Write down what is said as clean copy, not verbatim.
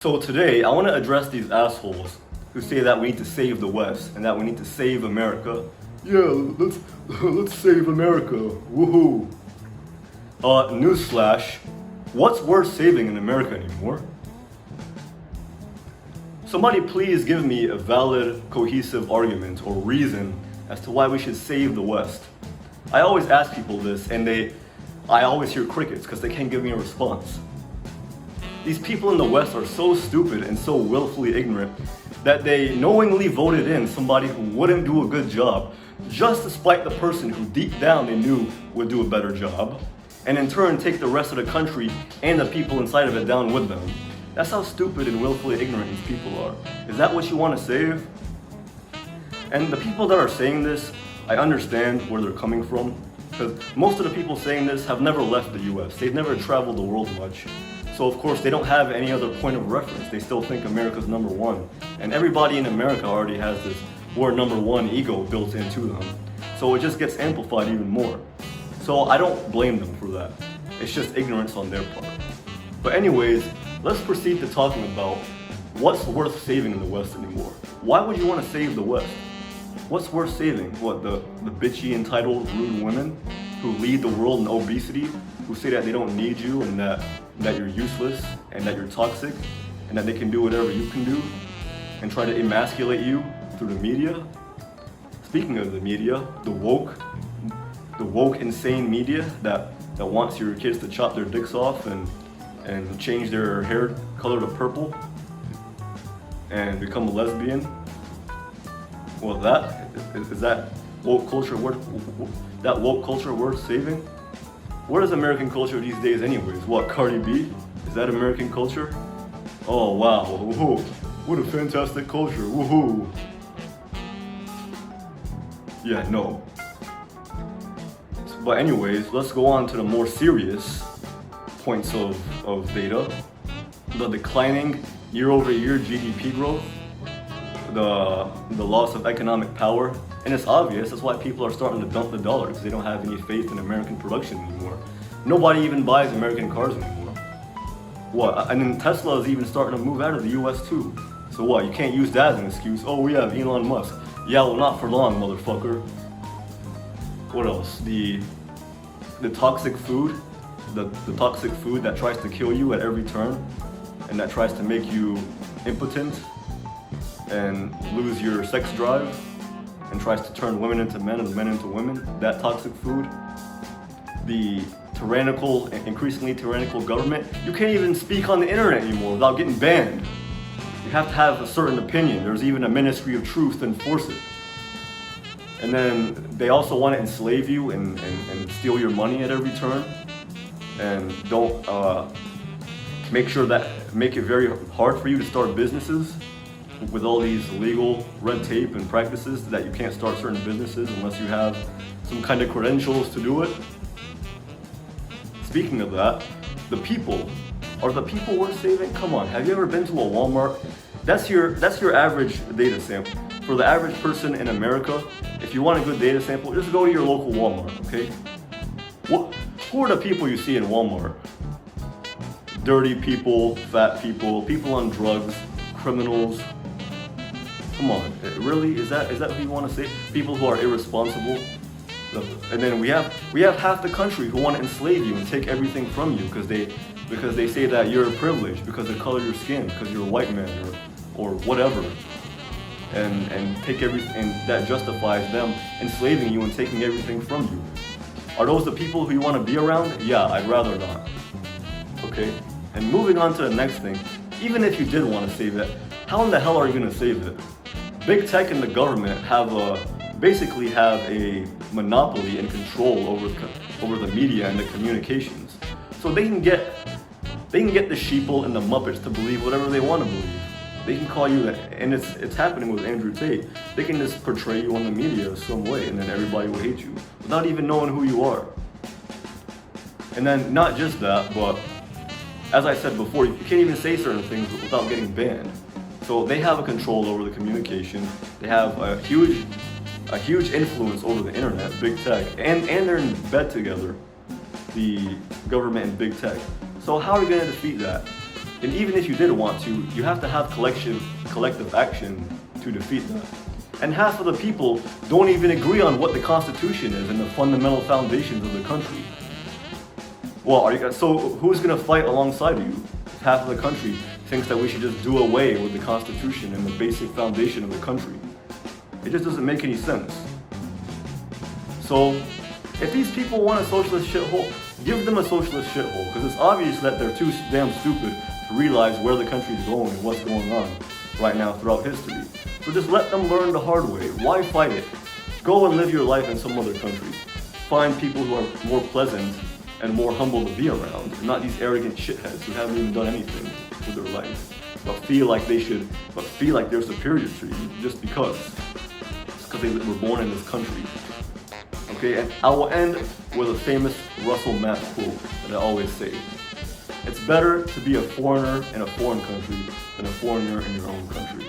So today, I want to address these assholes who say that we need to save the West and that we need to save America. Yeah, let's save America. Woohoo! Newsflash: what's worth saving in America anymore? Somebody please give me a valid, cohesive argument or reason as to why we should save the West. I always ask people this, and I always hear crickets because they can't give me a response. These people in the West are so stupid and so willfully ignorant that they knowingly voted in somebody who wouldn't do a good job, just to spite the person who deep down they knew would do a better job, and in turn take the rest of the country and the people inside of it down with them. That's how stupid and willfully ignorant these people are. Is that what you want to save? And the people that are saying this, I understand where they're coming from, because most of the people saying this have never left the US. They've never traveled the world much. So of course they don't have any other point of reference. They still think America's number one. And everybody in America already has this we're number one ego built into them. So it just gets amplified even more. So I don't blame them for that. It's just ignorance on their part. But anyways, let's proceed to talking about what's worth saving in the West anymore. Why would you want to save the West? What's worth saving? What, the bitchy, entitled, rude women who lead the world in obesity, who say that they don't need you and that you're useless and that you're toxic and that they can do whatever you can do and try to emasculate you through the media? Speaking of the media, the woke insane media that wants your kids to chop their dicks off and change their hair color to purple and become a lesbian. Well, is that woke culture worth saving? What is American culture these days anyways? What, Cardi B? Is that American culture? Oh wow, whoa, what a fantastic culture, woohoo. Yeah, no. But anyways, let's go on to the more serious points of data. The declining year-over-year GDP growth, the loss of economic power, and it's obvious. That's why people are starting to dump the dollar, because they don't have any faith in American production anymore. Nobody even buys American cars anymore. What? And then Tesla is even starting to move out of the US too. So what? You can't use that as an excuse. Oh, we have Elon Musk. Yeah, well, not for long, motherfucker. What else? The toxic food, the toxic food that tries to kill you at every turn, and that tries to make you impotent and lose your sex drive, and tries to turn women into men and men into women, that toxic food. The tyrannical, increasingly tyrannical government. You can't even speak on the internet anymore without getting banned. You have to have a certain opinion. There's even a ministry of truth to enforce it. And then they also want to enslave you and steal your money at every turn. And don't make it very hard for you to start businesses with all these legal red tape and practices that you can't start certain businesses unless you have some kind of credentials to do it. Speaking of that, are the people worth saving? Come on, have you ever been to a Walmart? That's your average data sample. For the average person in America, if you want a good data sample, just go to your local Walmart, okay? Who are the people you see in Walmart? Dirty people, fat people, people on drugs, criminals. Come on, really? Is that who you want to say? People who are irresponsible? And then we have half the country who want to enslave you and take everything from you because they say that you're privileged because of the color of your skin, because you're a white man or whatever. And take everything, and that justifies them enslaving you and taking everything from you. Are those the people who you want to be around? Yeah, I'd rather not. Okay? And moving on to the next thing, even if you did want to save it, how in the hell are you going to save it? Big tech and the government basically have a monopoly and control over the media and the communications. So they can get the sheeple and the Muppets to believe whatever they want to believe. They can call you that, and it's happening with Andrew Tate. They can just portray you on the media some way, and then everybody will hate you without even knowing who you are. And then not just that, but as I said before, you can't even say certain things without getting banned. So they have a control over the communication. They have a huge influence over the internet, big tech, and they're in bed together, the government and big tech. So how are we going to defeat that? And even if you did want to, you have to have collective action to defeat that. And half of the people don't even agree on what the Constitution is and the fundamental foundations of the country. Well, so who's going to fight alongside you? If half of the country thinks that we should just do away with the Constitution and the basic foundation of the country. It just doesn't make any sense. So, if these people want a socialist shithole, give them a socialist shithole, because it's obvious that they're too damn stupid to realize where the country's going and what's going on right now throughout history. So just let them learn the hard way. Why fight it? Go and live your life in some other country. Find people who are more pleasant and more humble to be around, and not these arrogant shitheads who haven't even done anything with their life, but feel like they're superior to you just because they were born in this country. Okay, and I will end with a famous Russell Matt quote that I always say. It's better to be a foreigner in a foreign country than a foreigner in your own country.